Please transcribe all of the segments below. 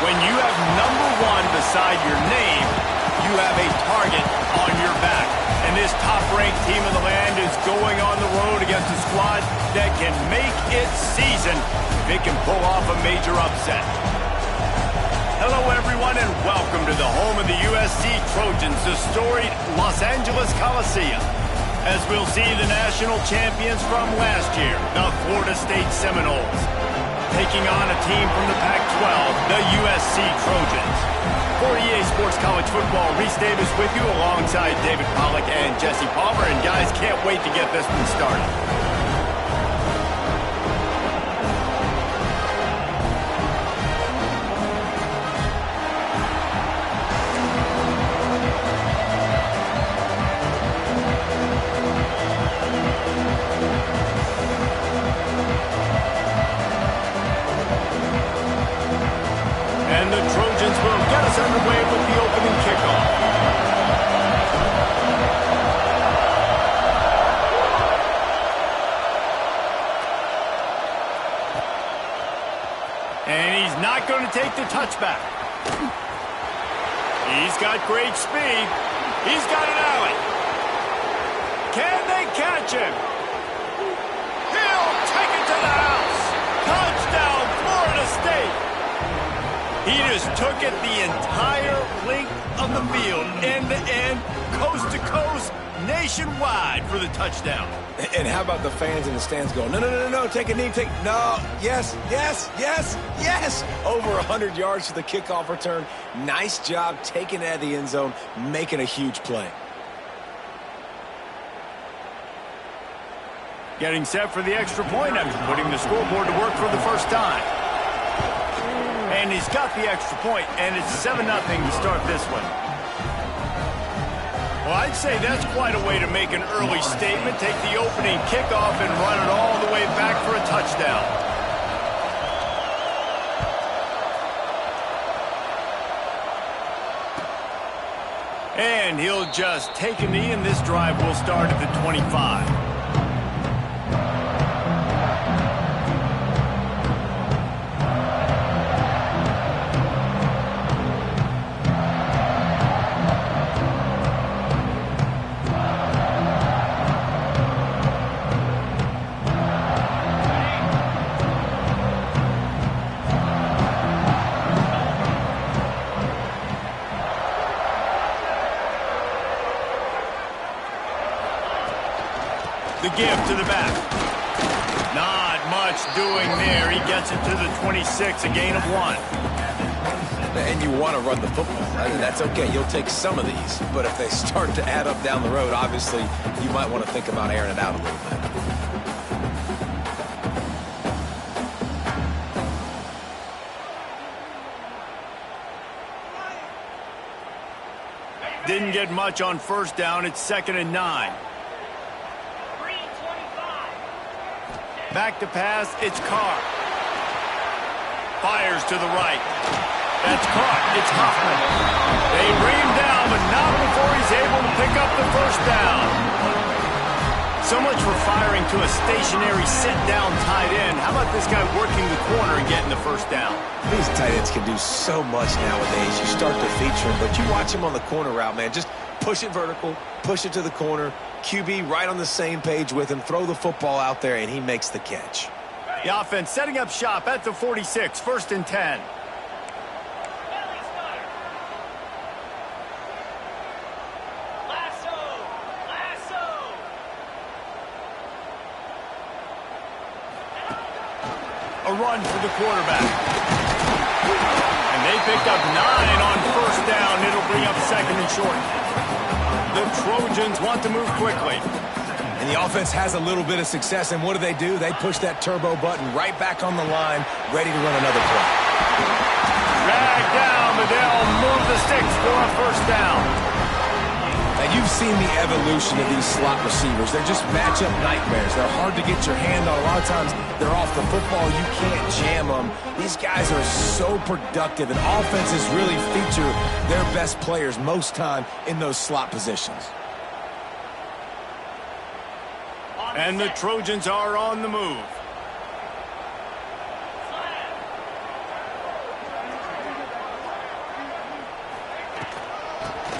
When you have number one beside your name, you have a target on your back. And this top-ranked team in the land is going on the road against a squad that can make its season if it can pull off a major upset. Hello, everyone, and welcome to the home of the USC Trojans, the storied Los Angeles Coliseum. As we'll see the national champions from last year, the Florida State Seminoles, taking on a team from the Pac-12, the USC Trojans. For EA Sports College Football, Reese Davis with you alongside David Pollack and Jesse Palmer. And guys, can't wait to get this one started. And the Trojans will get us underway with the opening kickoff. And he's not going to take the touchback. He's got great speed. He's got an alley. Can they catch him? He'll take it to the house. Touchdown, Florida State. He just took it the entire length of the field, end to end, coast to coast, nationwide for the touchdown. And how about the fans in the stands going, no, no, no, no, take a knee, no, yes, yes, yes, yes. Over 100 yards for the kickoff return. Nice job taking it out of the end zone, making a huge play. Getting set for the extra point after putting the scoreboard to work for the first time. And he's got the extra point, and it's 7-0 to start this one. Well, I'd say that's quite a way to make an early statement. Take the opening kickoff and run it all the way back for a touchdown. And he'll just take a knee, and this drive will start at the 25. The give to the back. Not much doing there. He gets it to the 26, a gain of 1. And you want to run the football. I mean, that's okay. You'll take some of these. But if they start to add up down the road, obviously, you might want to think about airing it out a little bit. Didn't get much on first down. It's 2nd and 9. Back to pass, it's Carr. Fires to the right. That's caught, it's Hoffman. They bring him down, but not before he's able to pick up the first down. So much for firing to a stationary sit-down tight end. How about this guy working the corner and getting the first down? These tight ends can do so much nowadays. You start to feature him, but you watch him on the corner route, man. Just push it vertical, push it to the corner. QB right on the same page with him. Throw the football out there, and he makes the catch. The offense setting up shop at the 46, 1st and 10. A run for the quarterback. And they picked up 9 on first down. It'll bring up 2nd and short. The Trojans want to move quickly. And the offense has a little bit of success, and what do? They push that turbo button right back on the line, ready to run another play. Drag down, but they'll move the sticks for a first down. Now, you've seen the evolution of these slot receivers. They're just matchup nightmares. They're hard to get your hand on. A lot of times, they're off the football. You can't jam them. These guys are so productive, and offenses really feature their best players most time in those slot positions. And the Trojans are on the move.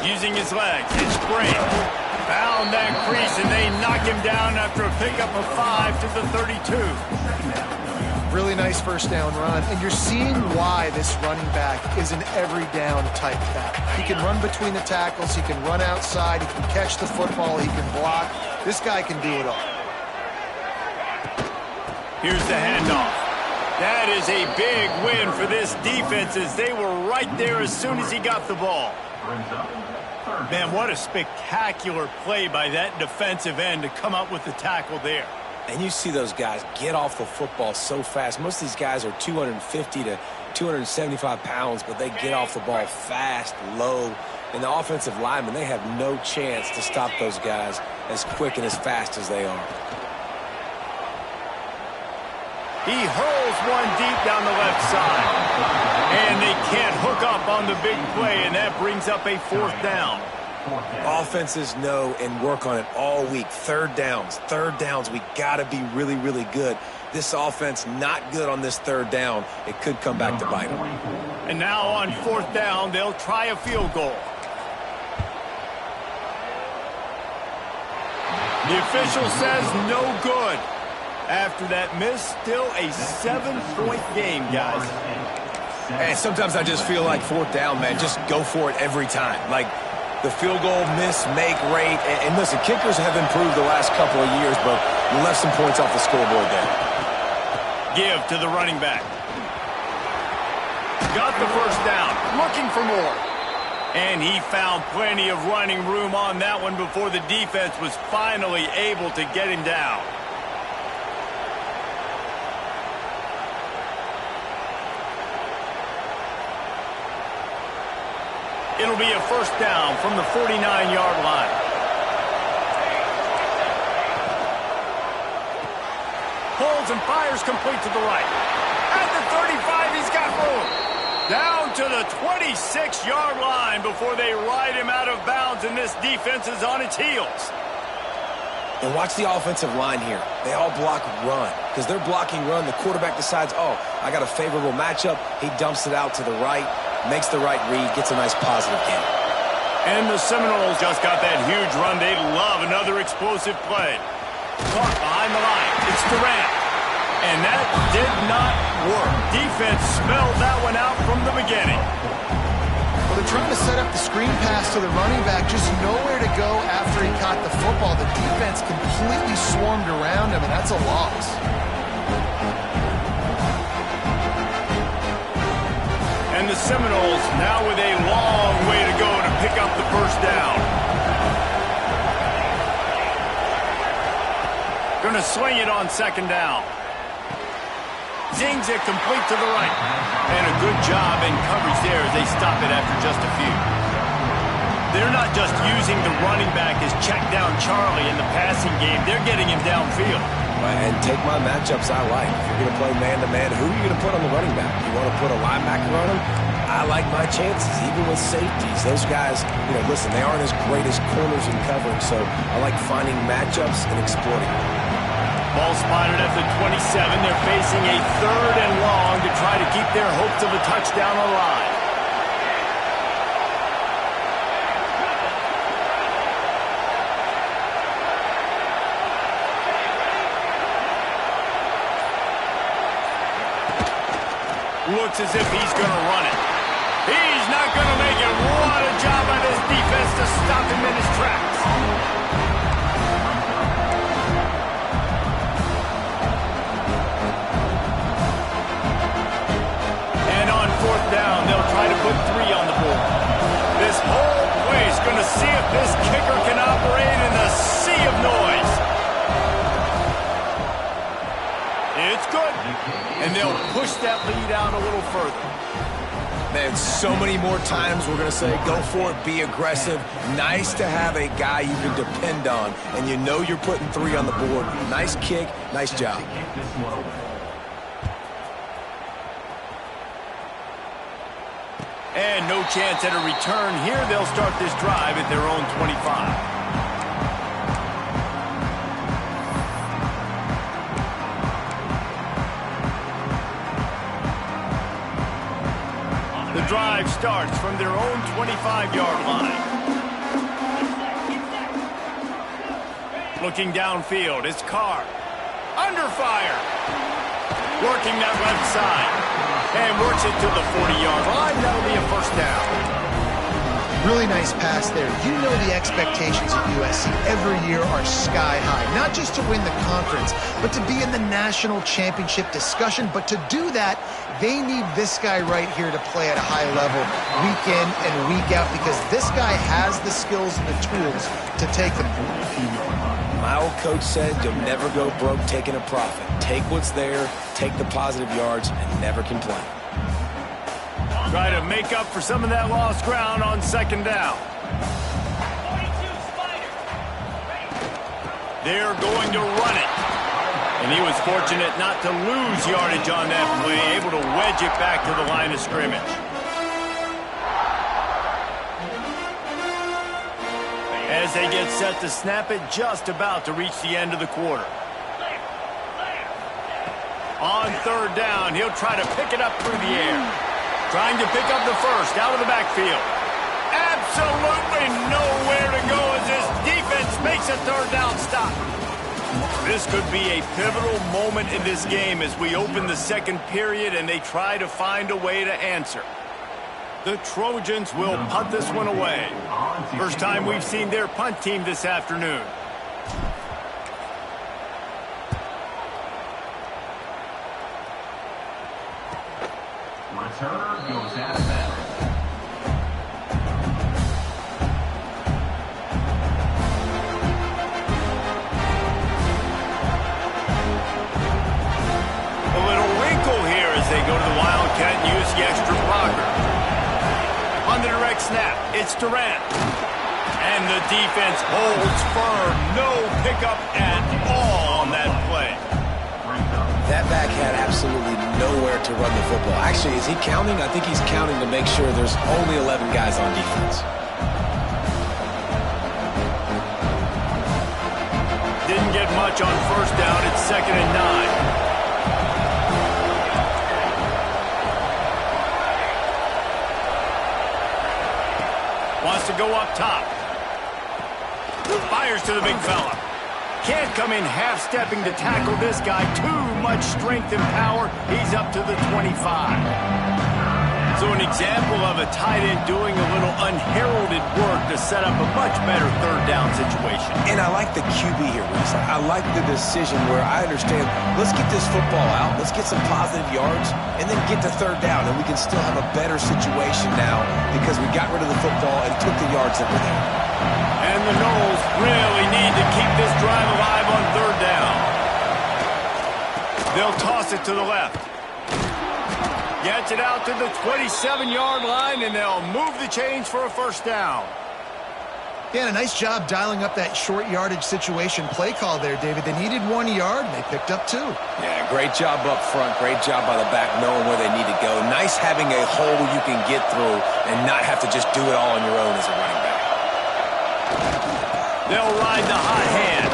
Using his legs, it's great. Found that crease, and they knock him down after a pickup of 5 to the 32. Really nice first down run, and you're seeing why this running back is an every down type back. He can run between the tackles, he can run outside, he can catch the football, he can block. This guy can do it all. Here's the handoff. That is a big win for this defense, as they were right there as soon as he got the ball. Man, what a spectacular play by that defensive end to come up with the tackle there. And you see those guys get off the football so fast. Most of these guys are 250 to 275 pounds, but they get off the ball fast, low. And the offensive linemen, they have no chance to stop those guys as quick and as fast as they are. He hurls one deep down the left side. And they can't hook up on the big play, and that brings up a 4th down. Offenses know and work on it all week. Third downs. We got to be really, really good. This offense not good on this 3rd down. It could come back to bite them. And now on 4th down, they'll try a field goal. The official says no good. After that miss, still a 7-point game, guys. And sometimes I just feel like fourth down, man, just go for it every time. Like the field goal miss, make rate. And listen, kickers have improved the last couple of years, but you left some points off the scoreboard there. Give to the running back. Got the first down, looking for more. And he found plenty of running room on that one before the defense was finally able to get him down. It'll be a first down from the 49-yard line. Pulls and fires complete to the right. At the 35, he's got room. Down to the 26-yard line before they ride him out of bounds, and this defense is on its heels. And watch the offensive line here. They all block run. Because they're blocking run, the quarterback decides, oh, I got a favorable matchup. He dumps it out to the right, makes the right read, gets a nice positive gain. And the Seminoles just got that huge run. They love another explosive play. Caught behind the line. It's Durant. And that did not work. Defense smelled that one out from the beginning. Well, they're trying to set up the screen pass to the running back, just nowhere to go after he caught the football. The defense completely swarmed around him, and that's a loss. And the Seminoles now with a long way to go to pick up the first down. Going to swing it on second down. Zings it complete to the right. And a good job in coverage there as they stop it after just a few. They're not just using the running back as check down Charlie in the passing game. They're getting him downfield. And take my matchups I like. If you're going to play man-to-man, who are you going to put on the running back? You want to put a linebacker on him? I like my chances, even with safeties. Those guys, listen, they aren't as great as corners in covering, so I like finding matchups and exploiting. Ball spotted at the 27. They're facing a third and long to try to keep their hopes of a touchdown alive. Looks as if he's going to run it. He's not going to make it. What a job by this defense to stop him in his tracks. And on fourth down, they'll try to put 3 on the board. This whole place going to see if this kicker can operate in a sea of noise. It's good. And they'll push that lead out a little further. Man, so many more times we're going to say, go for it, be aggressive. Nice to have a guy you can depend on, and you know you're putting 3 on the board. Nice kick, nice job. And no chance at a return here. They'll start this drive at their own 25. The drive starts from their own 25-yard line. Looking downfield, it's Carr. Under fire. Working that left side. And works it to the 40-yard line. That'll be a first down. Really nice pass there. You know the expectations at USC every year are sky high. Not just to win the conference, but to be in the national championship discussion. But to do that, they need this guy right here to play at a high level week in and week out, because this guy has the skills and the tools to take them. My old coach said you'll never go broke taking a profit. Take what's there, take the positive yards, and never complain. Try to make up for some of that lost ground on second down. They're going to run it. And he was fortunate not to lose yardage on that play, able to wedge it back to the line of scrimmage. As they get set to snap it, just about to reach the end of the quarter. On third down, he'll try to pick it up through the air. Trying to pick up the first out of the backfield. Absolutely nowhere to go as this defense makes a third down stop. This could be a pivotal moment in this game as we open the second period and they try to find a way to answer. The Trojans will punt this one away. First time we've seen their punt team this afternoon. Returner goes out of bounds. They go to the Wildcat and use the extra blocker. On the direct snap, it's Durant. And the defense holds firm. No pickup at all on that play. That back had absolutely nowhere to run the football. Actually, is he counting? I think he's counting to make sure there's only 11 guys on defense. Didn't get much on first down. It's 2nd and 9. Wants to go up top. Fires to the big fella. Can't come in half-stepping to tackle this guy. Too much strength and power. He's up to the 25. So an example of a tight end doing a little unheralded work to set up a much better third down situation. And I like the QB here, Reese. I like the decision where I understand, let's get this football out, let's get some positive yards, and then get to third down, and we can still have a better situation now because we got rid of the football and took the yards that were there. And the Knowles really need to keep this drive alive on third down. They'll toss it to the left. Gets it out to the 27-yard line, and they'll move the chains for a first down. Yeah, and a nice job dialing up that short yardage situation play call there, David. They needed 1 yard, and they picked up 2. Yeah, great job up front. Great job by the back knowing where they need to go. Nice having a hole you can get through and not have to just do it all on your own as a running back. They'll ride the hot hand.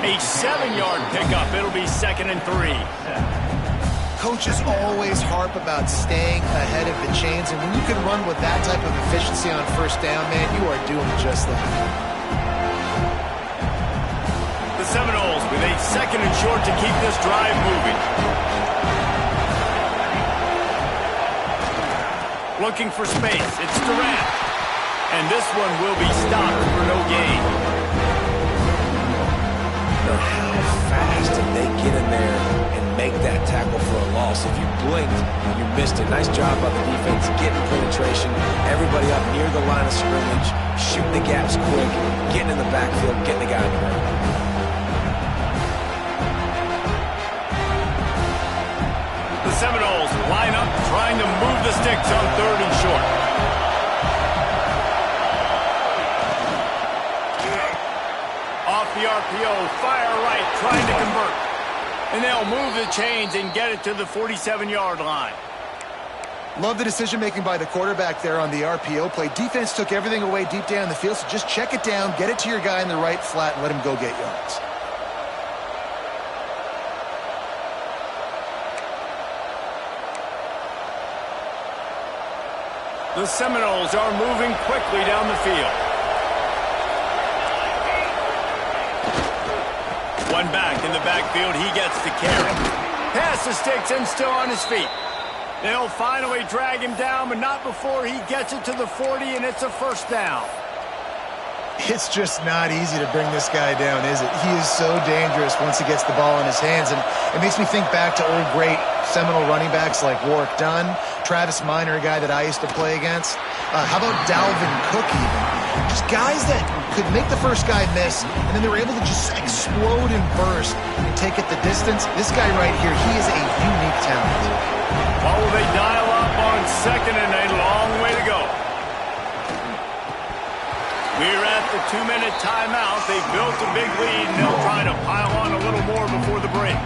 A 7-yard pickup. It'll be 2nd and 3. Coaches always harp about staying ahead of the chains, and when you can run with that type of efficiency on first down, man, you are doing just that. The Seminoles with a 2nd and short to keep this drive moving. Looking for space. It's Durant. And this one will be stopped for no gain. Now, how fast did they get in there and make that tackle for a loss? If you blinked, you missed it. Nice job by the defense, getting penetration. Everybody up near the line of scrimmage, shooting the gaps quick, getting in the backfield, getting the guy in the road. The Seminoles line up, trying to move the sticks on 3rd and short. Off the RPO, fire right, trying to convert. And they'll move the chains and get it to the 47-yard line. Love the decision-making by the quarterback there on the RPO play. Defense took everything away deep down the field, so just check it down, get it to your guy in the right flat, and let him go get yards. The Seminoles are moving quickly down the field. One back in the backfield. He gets the carry. Pass the sticks and still on his feet. They'll finally drag him down, but not before he gets it to the 40, and it's a first down. It's just not easy to bring this guy down, is it? He is so dangerous once he gets the ball in his hands, and it makes me think back to old great Seminole running backs like Warwick Dunn, Travis Minor, a guy that I used to play against. How about Dalvin Cook even? Just guys that could make the first guy miss, and then they were able to just explode and burst and take it the distance. This guy right here, he is a unique talent. Well, will they dial up on 2nd and a long way to go? We're at the 2-minute timeout. They built a big lead, and they'll try to pile on a little more before the break.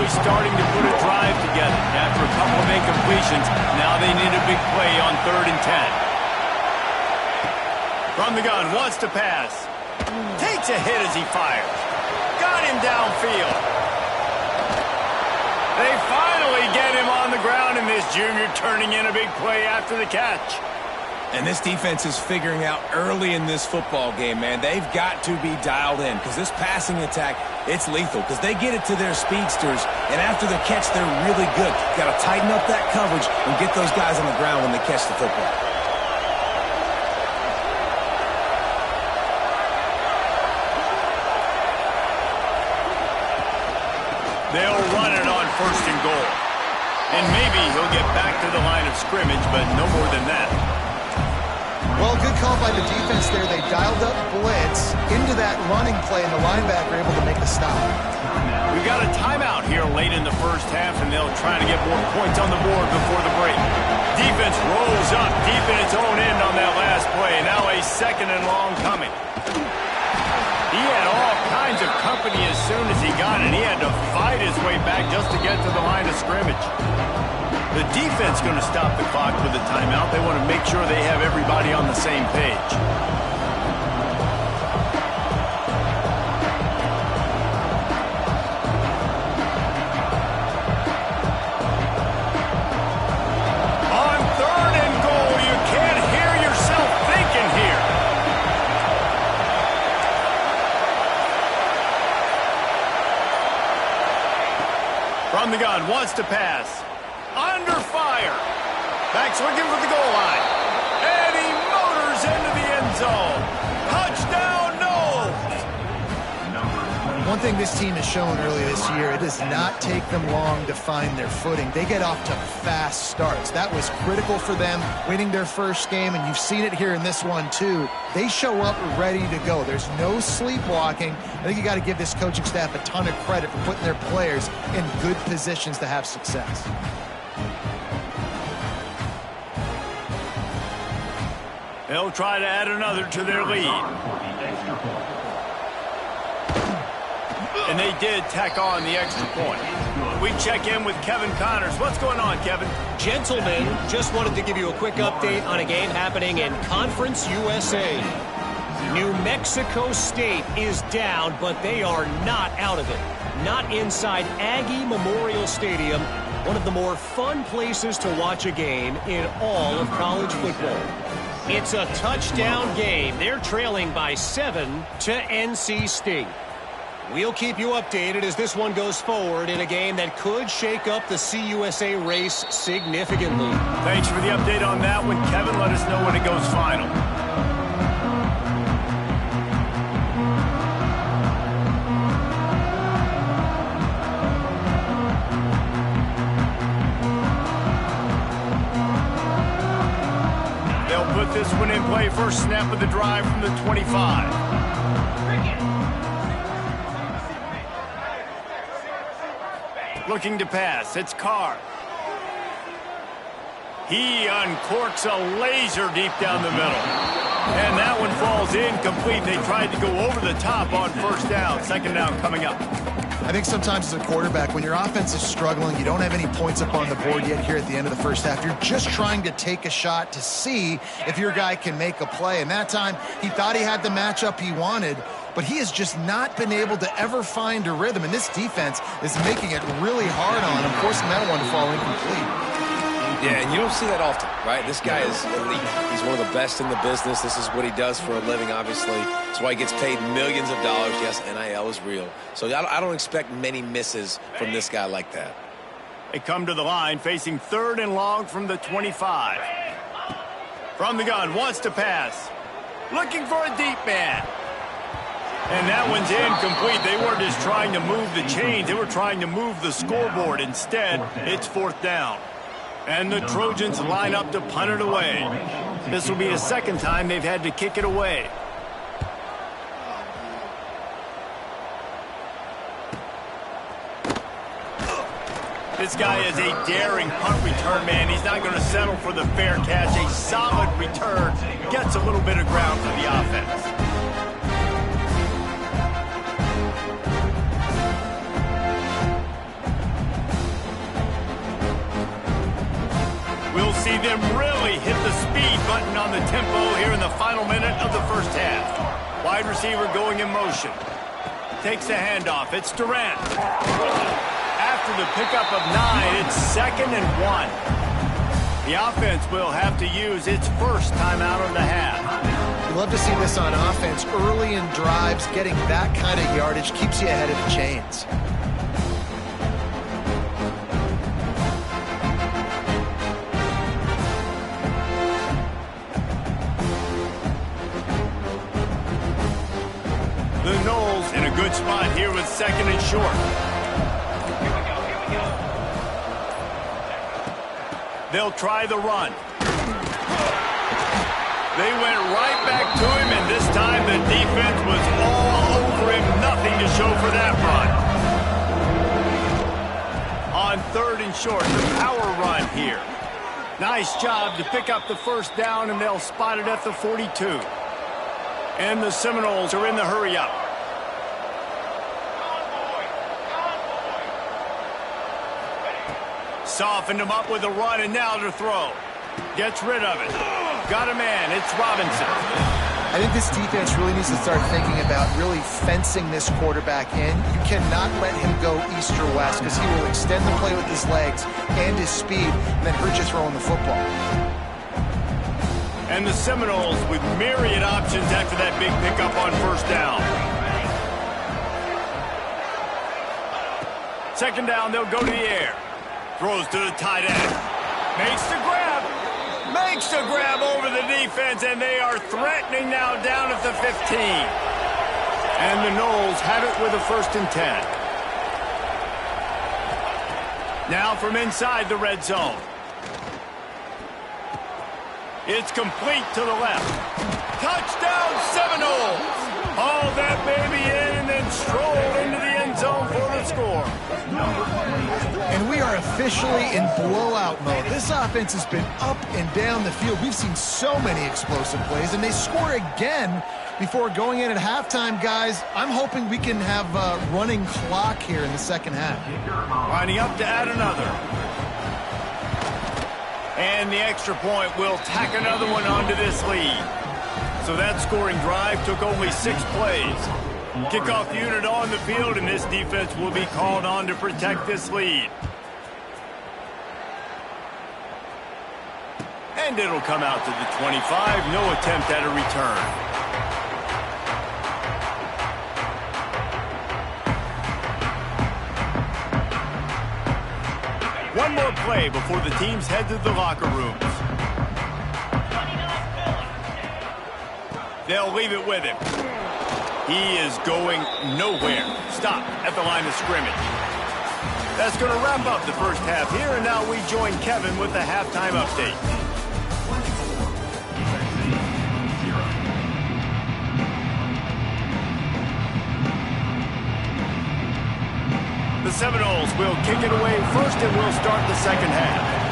Starting to put formations. Now they need a big play on 3rd and 10. From the gun, wants to pass. Takes a hit as he fires. Got him downfield. They finally get him on the ground, and this junior turning in a big play after the catch. And this defense is figuring out early in this football game, man. They've got to be dialed in because this passing attack, it's lethal because they get it to their speedsters, and after the catch, they're really good. Got to tighten up that coverage and get those guys on the ground when they catch the football. They'll run it on 1st and goal. And maybe he'll get back to the line of scrimmage, but no more than that. Well, good call by the defense there. They dialed up blitz into that running play, and the linebacker able to make the stop. We've got a timeout here late in the first half, and they'll try to get more points on the board before the break. Defense rolls up deep in its own end on that last play. Now a 2nd and long coming. He had all kinds of company as soon as he got it. He had to fight his way back just to get to the line of scrimmage. The defense going to stop the clock with a timeout. They want to make sure they have everybody on the same page. On 3rd and goal, you can't hear yourself thinking here. From the gun, wants to pass. Under fire. Back's looking for the goal line. And he motors into the end zone. Touchdown, Knowles. One thing this team has shown early this year, it does not take them long to find their footing. They get off to fast starts. That was critical for them winning their first game, and you've seen it here in this one too. They show up ready to go. There's no sleepwalking. I think you got to give this coaching staff a ton of credit for putting their players in good positions to have success. They'll try to add another to their lead. And they did tack on the extra point. We check in with Kevin Connors. What's going on, Kevin? Gentlemen, just wanted to give you a quick update on a game happening in Conference USA. New Mexico State is down, but they are not out of it. Not inside Aggie Memorial Stadium, one of the more fun places to watch a game in all of college football. It's a touchdown game. They're trailing by 7 to NC State. We'll keep you updated as this one goes forward in a game that could shake up the CUSA race significantly. Thanks for the update on that one, Kevin. Let us know when it goes final. They'll put this one in play. First snap of the drive from the 25. Looking to pass. It's Carr. He uncorks a laser deep down the middle. And that one falls incomplete. They tried to go over the top on 1st down. 2nd down coming up. I think sometimes as a quarterback, when your offense is struggling, you don't have any points up on the board yet here at the end of the first half. You're just trying to take a shot to see if your guy can make a play. And that time, he thought he had the matchup he wanted, but he has just not been able to ever find a rhythm. And this defense is making it really hard on him, forcing that one to fall incomplete. Yeah, and you don't see that often, right? This guy is elite. He's one of the best in the business. This is what he does for a living, obviously. That's why he gets paid millions of dollars. Yes, NIL is real. So I don't expect many misses from this guy like that. They come to the line, facing 3rd and long from the 25. From the gun, wants to pass. Looking for a deep man. And that one's incomplete. They weren't just trying to move the chains. They were trying to move the scoreboard. Instead, it's 4th down. And the Trojans line up to punt it away. This will be the 2nd time they've had to kick it away. This guy is a daring punt return man. He's not going to settle for the fair catch. A solid return. Gets a little bit of ground for the offense. final minute of the first half. Wide receiver going in motion. Takes the handoff. It's Durant. After the pickup of 9, it's 2nd and 1. The offense will have to use its first timeout of the half. You love to see this on offense. Early in drives, getting that kind of yardage keeps you ahead of the chains. The Knowles in a good spot here with 2nd and short. They'll try the run. They went right back to him, and this time the defense was all over him. Nothing to show for that run. On 3rd and short, the power run here. Nice job to pick up the first down, and they'll spot it at the 42. And the Seminoles are in the hurry-up. Softened him up with a run, and now to throw. Gets rid of it. Got a man. It's Robinson. I think this defense really needs to start thinking about really fencing this quarterback in. You cannot let him go east or west because he will extend the play with his legs and his speed and then hurt you throwing the football. And the Seminoles with myriad options after that big pickup on first down. 2nd down, they'll go to the air. Throws to the tight end. Makes the grab. Makes the grab over the defense, and they are threatening now down at the 15. And the Knowles have it with a 1st and 10. Now from inside the red zone. It's complete to the left. Touchdown, Seminoles! Haul that baby in and then stroll into the end zone for the score. And we are officially in blowout mode. This offense has been up and down the field. We've seen so many explosive plays, and they score again before going in at halftime, guys. I'm hoping we can have a running clock here in the second half. Lining up to add another. And the extra point will tack another one onto this lead. So that scoring drive took only 6 plays. Kickoff unit on the field, and this defense will be called on to protect this lead. And it'll come out to the 25. No attempt at a return. One more play before the teams head to the locker rooms. They'll leave it with him. He is going nowhere. Stop at the line of scrimmage. That's going to wrap up the first half here, and now we join Kevin with the halftime update. The Seminoles will kick it away first, and we'll start the second half.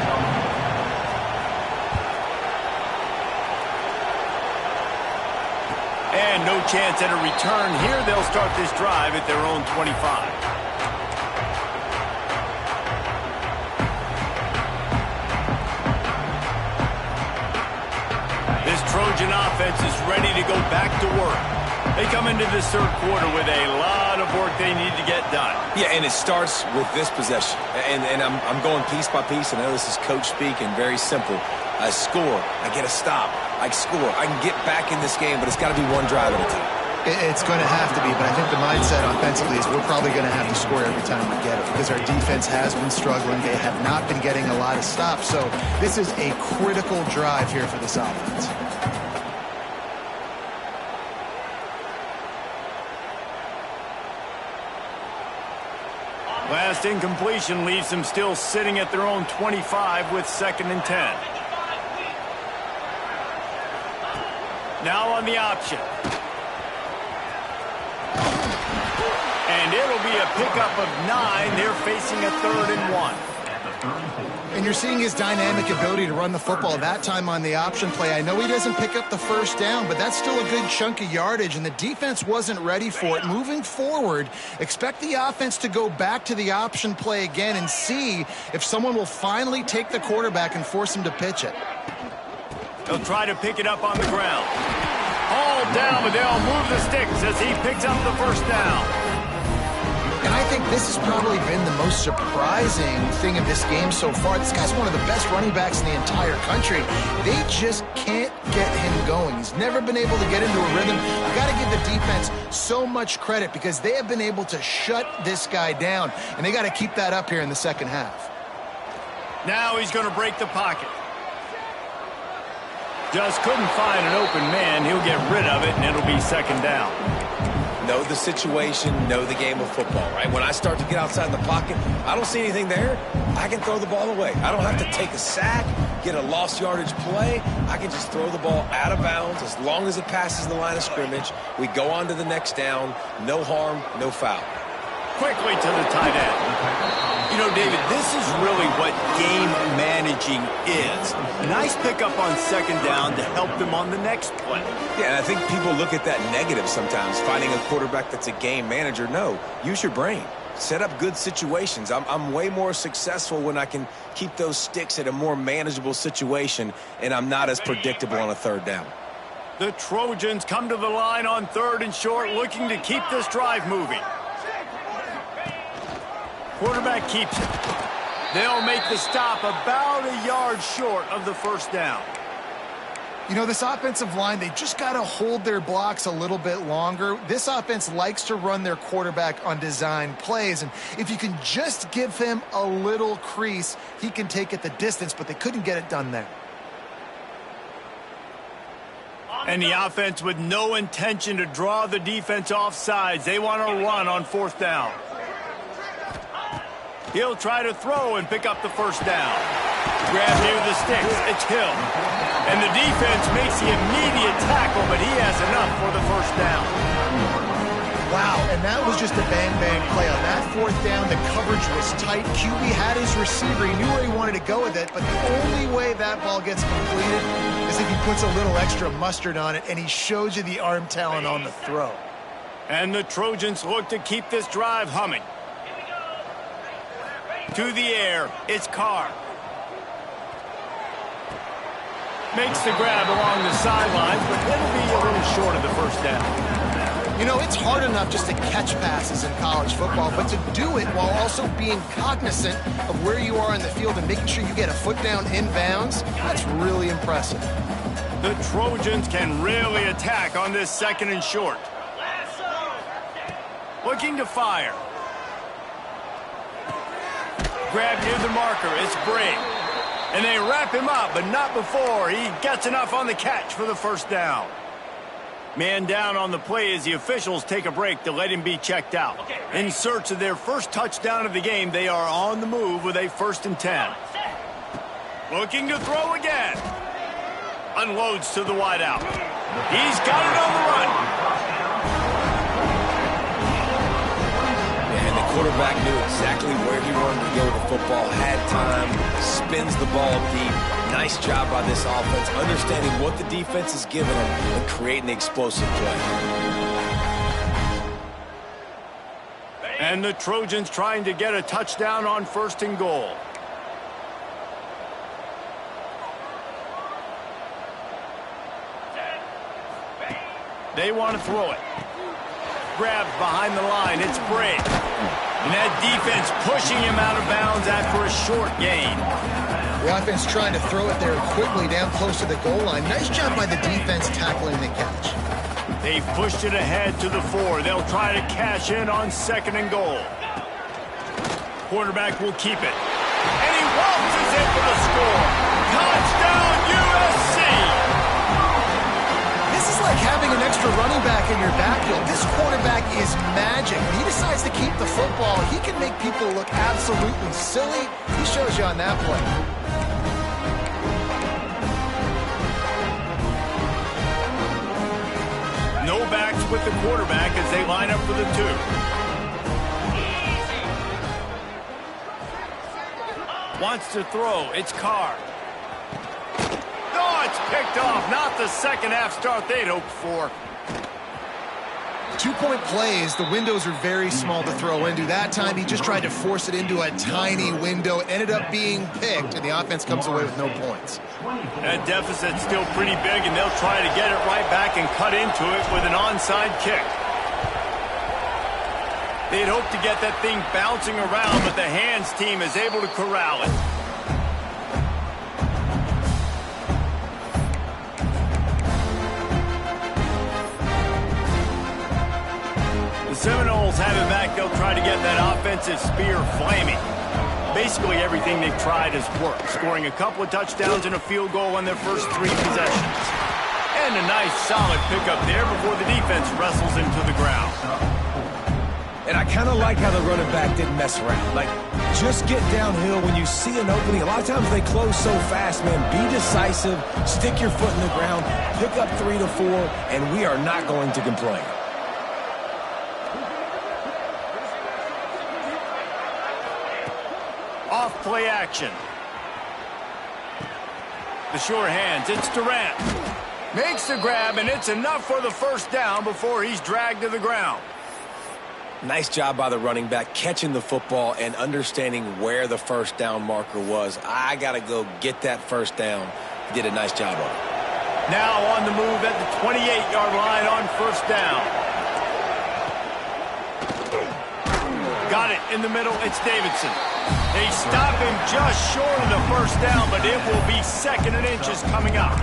And no chance at a return here. They'll start this drive at their own 25. This Trojan offense is ready to go back to work. They come into this third quarter with a lot of work they need to get done. Yeah, and it starts with this possession. And I'm going piece by piece. I know this is coach speak and very simple. I score. I get a stop. I score. I can get back in this game, but it's got to be one drive at a time. It's going to have to be, but I think the mindset offensively is we're probably going to have to score every time we get it because our defense has been struggling. They have not been getting a lot of stops. So this is a critical drive here for this offense. Last incompletion leaves them still sitting at their own 25 with 2nd and 10. Now on the option. And it'll be a pickup of 9. They're facing a 3rd and 1. And you're seeing his dynamic ability to run the football. That time on the option play, I know he doesn't pick up the first down, but that's still a good chunk of yardage, and the defense wasn't ready for it. Moving forward, expect the offense to go back to the option play again and see if someone will finally take the quarterback and force him to pitch it. They'll try to pick it up on the ground. brought down, but they'll move the sticks as he picks up the first down. And I think this has probably been the most surprising thing of this game so far. This guy's one of the best running backs in the entire country. They just can't get him going. He's never been able to get into a rhythm. I've got to give the defense so much credit because they have been able to shut this guy down, and they got to keep that up here in the second half. Now he's going to break the pocket. Just couldn't find an open man. He'll get rid of it, and it'll be second down. Know the situation, know the game of football, right? When I start to get outside the pocket, I don't see anything there, I can throw the ball away. I don't have to take a sack, get a lost yardage play. I can just throw the ball out of bounds as long as it passes the line of scrimmage. We go on to the next down. No harm, no foul. Quickly to the tight end. You know, David, this is really what game managing is. Nice pickup on second down to help them on the next play. Yeah, and I think people look at that negative sometimes, finding a quarterback that's a game manager. No, use your brain. Set up good situations. I'm way more successful when I can keep those sticks at a more manageable situation, and I'm not as predictable on a third down. The Trojans come to the line on 3rd and short, looking to keep this drive moving. Quarterback keeps it. They'll make the stop about a yard short of the first down. You know, this offensive line, they just got to hold their blocks a little bit longer. This offense likes to run their quarterback on design plays, and if you can just give him a little crease, he can take it the distance, but they couldn't get it done there. And the offense with no intention to draw the defense off sides. They want to run on 4th down. He'll try to throw and pick up the first down. Grab near the sticks. It's Hill. And the defense makes the immediate tackle, but he has enough for the first down. Wow, and that was just a bang-bang play. On that 4th down, the coverage was tight. QB had his receiver. He knew where he wanted to go with it, but the only way that ball gets completed is if he puts a little extra mustard on it, and he shows you the arm talent on the throw. And the Trojans look to keep this drive humming. To the air, it's Carr. Makes the grab along the sidelines, but it'll be a little short of the first down. You know, it's hard enough just to catch passes in college football, but to do it while also being cognizant of where you are in the field and making sure you get a foot down in bounds, that's really impressive. The Trojans can really attack on this 2nd and short. Looking to fire. Grab near the marker, it's Brigg. And they wrap him up, but not before he gets enough on the catch for the first down. Man down on the play as the officials take a break to let him be checked out. In search of their first touchdown of the game, they are on the move with a 1st and 10. Looking to throw again. Unloads to the wideout. He's got it on the run. And the quarterback knew exactly where he wanted to go with the football, had time, spins the ball deep. Nice job by this offense, understanding what the defense is giving them and creating the explosive play. And the Trojans trying to get a touchdown on 1st and goal. They want to throw it. Grab behind the line. It's Brigg. And that defense pushing him out of bounds after a short gain. The offense trying to throw it there quickly down close to the goal line. Nice job by the defense tackling the catch. They've pushed it ahead to the 4. They'll try to cash in on 2nd and goal. Quarterback will keep it. And he waltzes in for the score. Touchdown, USC! This is like having an extra running back in your backfield. This quarterback is magic. When he decides to keep the football, he can make people look absolutely silly. He shows you on that play. No backs with the quarterback as they line up for the 2. Wants to throw. It's Carr. Oh, it's picked off. Not the second half start they'd hoped for. two-point plays, the windows are very small to throw into. That time, he just tried to force it into a tiny window. It ended up being picked, and the offense comes away with no points. That deficit's still pretty big, and they'll try to get it right back and cut into it with an onside kick. They'd hope to get that thing bouncing around, but the hands team is able to corral it. The Seminoles have it back. They'll try to get that offensive spear flaming. Basically, everything they've tried has worked, scoring a couple of touchdowns and a field goal on their first 3 possessions. And a nice, solid pickup there before the defense wrestles him to the ground. And I kind of like how the running back didn't mess around. Like, just get downhill when you see an opening. A lot of times they close so fast, man. Be decisive, stick your foot in the ground, pick up 3 to 4, and we are not going to complain. Off play action. The sure hands, it's Durant. Makes the grab, and it's enough for the first down before he's dragged to the ground. Nice job by the running back, catching the football and understanding where the first down marker was. I got to go get that first down. He did a nice job of it. Now on the move at the 28-yard line on first down. Got it in the middle, it's Davidson. They stop him just short of the first down, but it will be 2nd and inches coming up.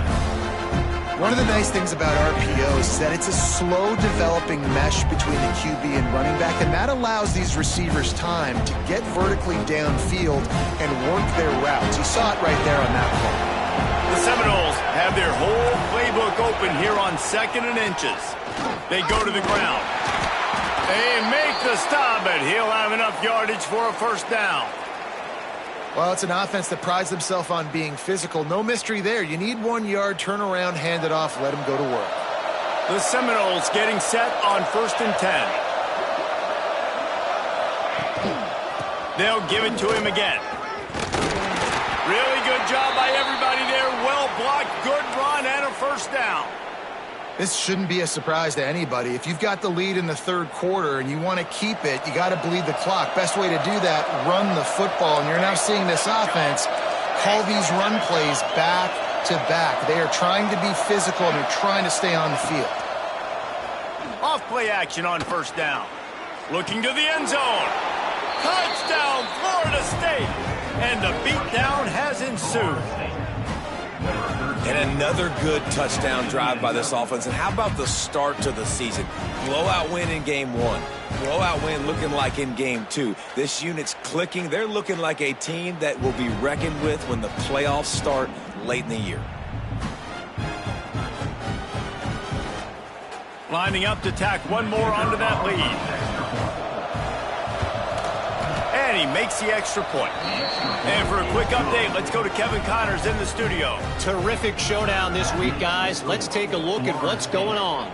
One of the nice things about RPOs is that it's a slow-developing mesh between the QB and running back, and that allows these receivers time to get vertically downfield and work their routes. You saw it right there on that play. The Seminoles have their whole playbook open here on 2nd and inches. They go to the ground. They make the stop, but he'll have enough yardage for a first down. Well, it's an offense that prides themselves on being physical. No mystery there. You need 1 yard, turn around, hand it off, let them go to work. The Seminoles getting set on 1st and 10. They'll give it to him again. Really good job by everybody there. Well blocked, good run, and a first down. This shouldn't be a surprise to anybody. If you've got the lead in the 3rd quarter and you want to keep it, you got to bleed the clock. Best way to do that, run the football. And you're now seeing this offense call these run plays back to back. They are trying to be physical and they're trying to stay on the field. Off play action on first down. Looking to the end zone. Touchdown, Florida State. And the beatdown has ensued. And another good touchdown drive by this offense. And how about the start to the season? Blowout win in game 1. Blowout win looking like in game 2. This unit's clicking. They're looking like a team that will be reckoned with when the playoffs start late in the year. Lining up to tack one more onto that lead. And he makes the extra point. And for a quick update, let's go to Kevin Connors in the studio. Terrific showdown this week, guys. Let's take a look at what's going on.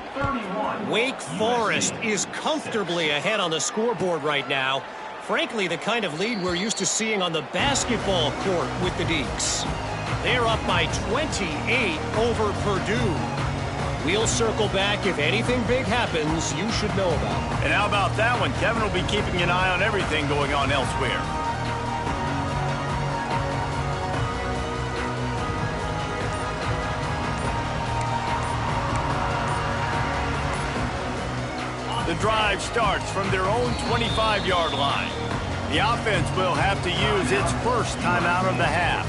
Wake Forest is comfortably ahead on the scoreboard right now. Frankly, the kind of lead we're used to seeing on the basketball court with the Deacs. They're up by 28 over Purdue. We'll circle back if anything big happens you should know about. And how about that one? Kevin will be keeping an eye on everything going on elsewhere. The drive starts from their own 25-yard line. The offense will have to use its first timeout of the half.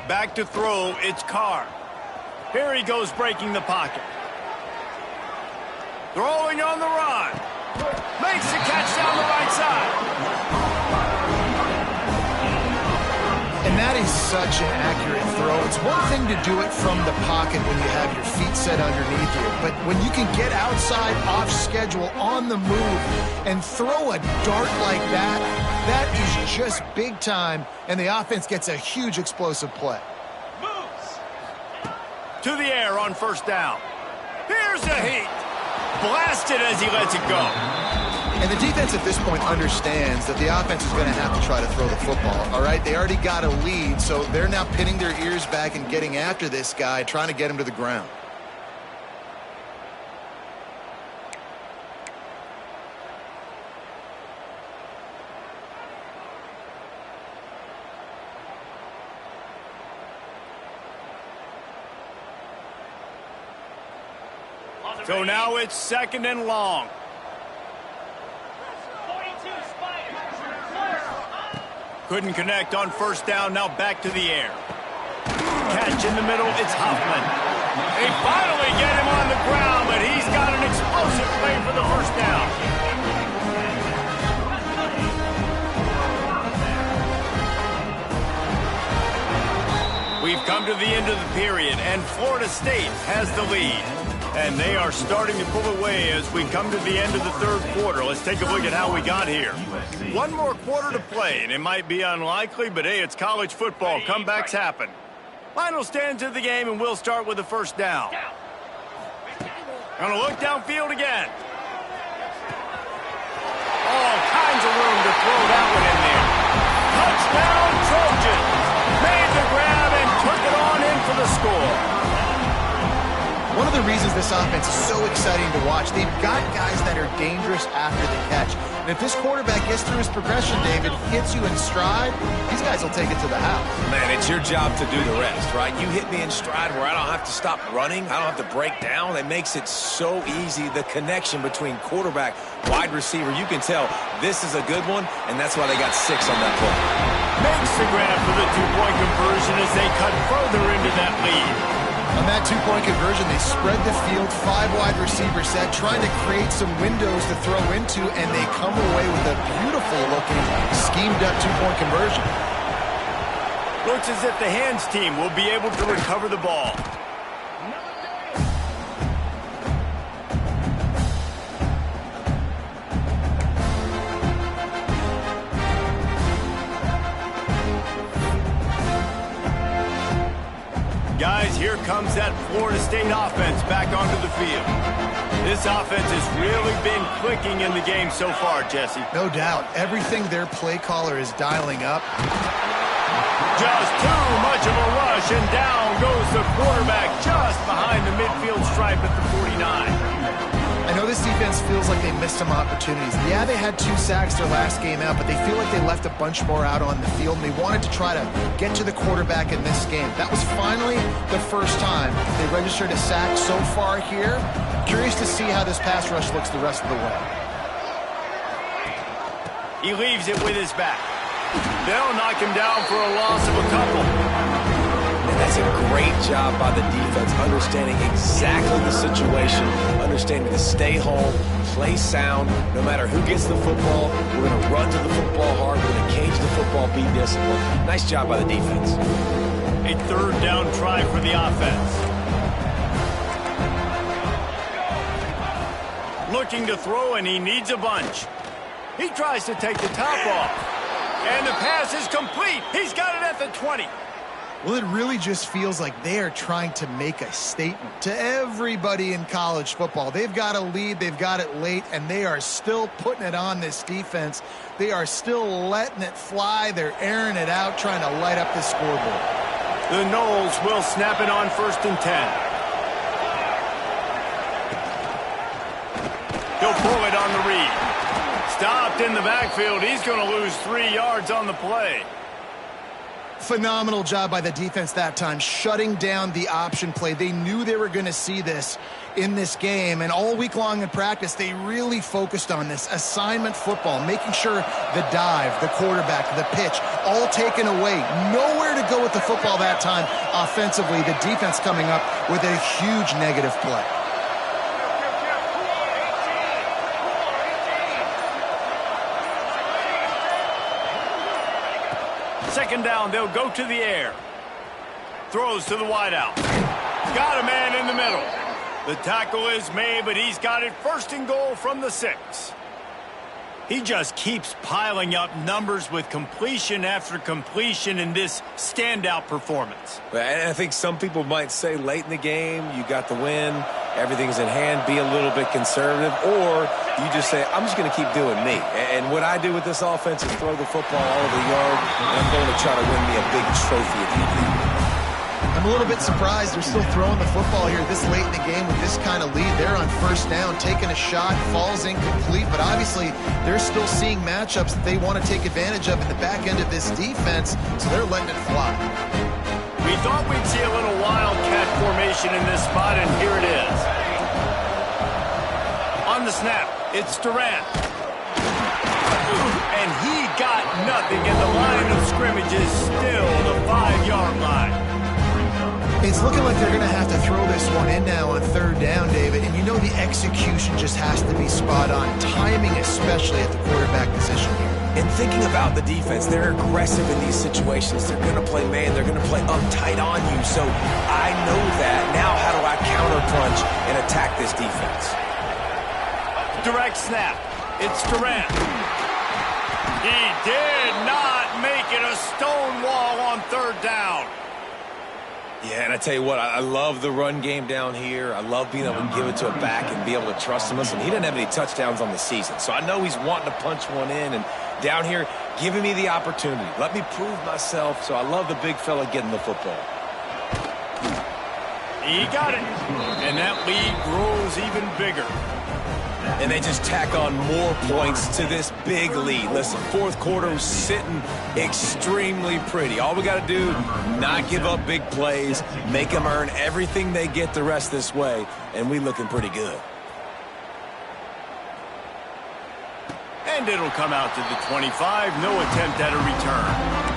Back to throw, it's Carr. Here he goes breaking the pocket. Throwing on the run. Makes the catch down the right side. And that is such an accurate throw. It's one thing to do it from the pocket when you have your feet set underneath you, but when you can get outside, off schedule, on the move, and throw a dart like that, that is just big time, and the offense gets a huge explosive play. Moves. To the air on first down. Here's a heat. Blasted as he lets it go. And the defense at this point understands that the offense is going to have to try to throw the football, all right? They already got a lead, so they're now pinning their ears back and getting after this guy, trying to get him to the ground. So now it's 2nd and long. Couldn't connect on 1st down, now back to the air. Catch in the middle, it's Hoffman. They finally get him on the ground, but he's got an explosive play for the 1st down. We've come to the end of the period, and Florida State has the lead. And they are starting to pull away as we come to the end of the 3rd quarter. Let's take a look at how we got here. One more quarter to play, and it might be unlikely, but hey, it's college football. Comebacks happen. Final stands of the game, and we'll start with the 1st down. Gonna look downfield again. All kinds of room to throw that one in there. Touchdown, Trojans. Made the grab and took it on in for the score. One of the reasons this offense is so exciting to watch, they've got guys that are dangerous after the catch. And if this quarterback gets through his progression, David, hits you in stride, these guys will take it to the house. Man, it's your job to do the rest, right? You hit me in stride where I don't have to stop running. I don't have to break down. It makes it so easy. The connection between quarterback, wide receiver, you can tell this is a good one, and that's why they got 6 on that play. Makes the grab for the 2-point conversion as they cut further into that lead. On that 2-point conversion, they spread the field, 5 wide receiver set, trying to create some windows to throw into, and they come away with a beautiful-looking, schemed-up 2-point conversion. Looks as if the hands team will be able to recover the ball. Guys, here comes that Florida State offense back onto the field. This offense has really been clicking in the game so far, Jesse. No doubt. Everything their play caller is dialing up. Just too much of a rush, and down goes the quarterback just behind the midfield stripe at the 49. I know this defense feels like they missed some opportunities. Yeah, they had 2 sacks their last game out, but they feel like they left a bunch more out on the field, and they wanted to try to get to the quarterback in this game. That was finally the first time they registered a sack so far here. Curious to see how this pass rush looks the rest of the way. He leaves it with his back. They'll knock him down for a loss of a couple. And that's a great job by the defense, understanding exactly the situation, understanding to stay home, play sound. No matter who gets the football, we're going to run to the football hard. We're going to cage the football, be disciplined. Nice job by the defense. A 3rd down try for the offense. Looking to throw, and he needs a bunch. He tries to take the top off. And the pass is complete. He's got it at the 20. Well, it really just feels like they are trying to make a statement to everybody in college football. They've got a lead, they've got it late, and they are still putting it on this defense. They are still letting it fly. They're airing it out, trying to light up the scoreboard. The Noles will snap it on 1st and 10. He'll pull it on the read. Stopped in the backfield. He's going to lose 3 yards on the play. Phenomenal job by the defense that time, shutting down the option play. They knew they were going to see this in this game, and all week long in practice, they really focused on this assignment football, making sure the dive, the quarterback, the pitch, all taken away. Nowhere to go with the football that time offensively. The defense coming up with a huge negative play. Second down, they'll go to the air. Throws to the wideout. Got a man in the middle. The tackle is made, but he's got it 1st and goal from the 6. He just keeps piling up numbers with completion after completion in this standout performance. And I think some people might say late in the game, you got the win. everything's in hand, be a little bit conservative, or you just say, I'm just going to keep doing me. And what I do with this offense is throw the football all over the yard, and I'm going to try to win me a big trophy at the end of the year. I'm a little bit surprised they're still throwing the football here this late in the game with this kind of lead. They're on first down, taking a shot, falls incomplete, but obviously they're still seeing matchups that they want to take advantage of in the back end of this defense, so they're letting it fly. We thought we'd see a little wildcat formation in this spot, and here it is. On the snap, it's Durant. And he got nothing, and the line of scrimmage is still the 5-yard line. It's looking like they're going to have to throw this one in now on third down, David, and you know the execution just has to be spot on, timing especially at the quarterback position here. And thinking about the defense, they're aggressive in these situations. They're going to play man. They're going to play uptight on you. So I know that. Now how do I counterpunch and attack this defense? Direct snap. It's Durant. He did not make it a stone wall on third down. Yeah, and I tell you what, I love the run game down here. I love being able to give it to a back and be able to trust him. Listen, he didn't have any touchdowns on the season, so I know he's wanting to punch one in. And down here, giving me the opportunity. Let me prove myself, so I love the big fella getting the football. He got it, and that lead grows even bigger. And they just tack on more points to this big lead. Listen, fourth quarter was sitting extremely pretty. All we got to do, not give up big plays, make them earn everything they get the rest this way, and we looking pretty good. And it'll come out to the 25. No attempt at a return.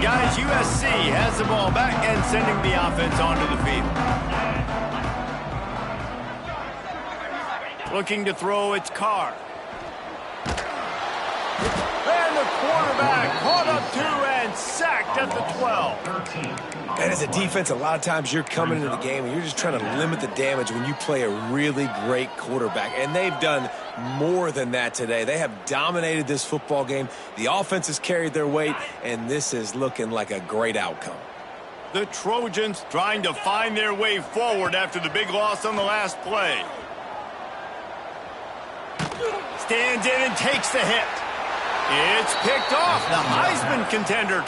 Guys, USC has the ball back and sending the offense onto the field. Looking to throw, it's Carr. And the quarterback caught up to and sacked at the 12. And as a defense, a lot of times you're coming into the game and you're just trying to limit the damage when you play a really great quarterback. And they've done more than that today. They have dominated this football game. The offense has carried their weight, and this is looking like a great outcome. The Trojans trying to find their way forward after the big loss on the last play. Stands in and takes the hit. It's picked off, the Heisman contender.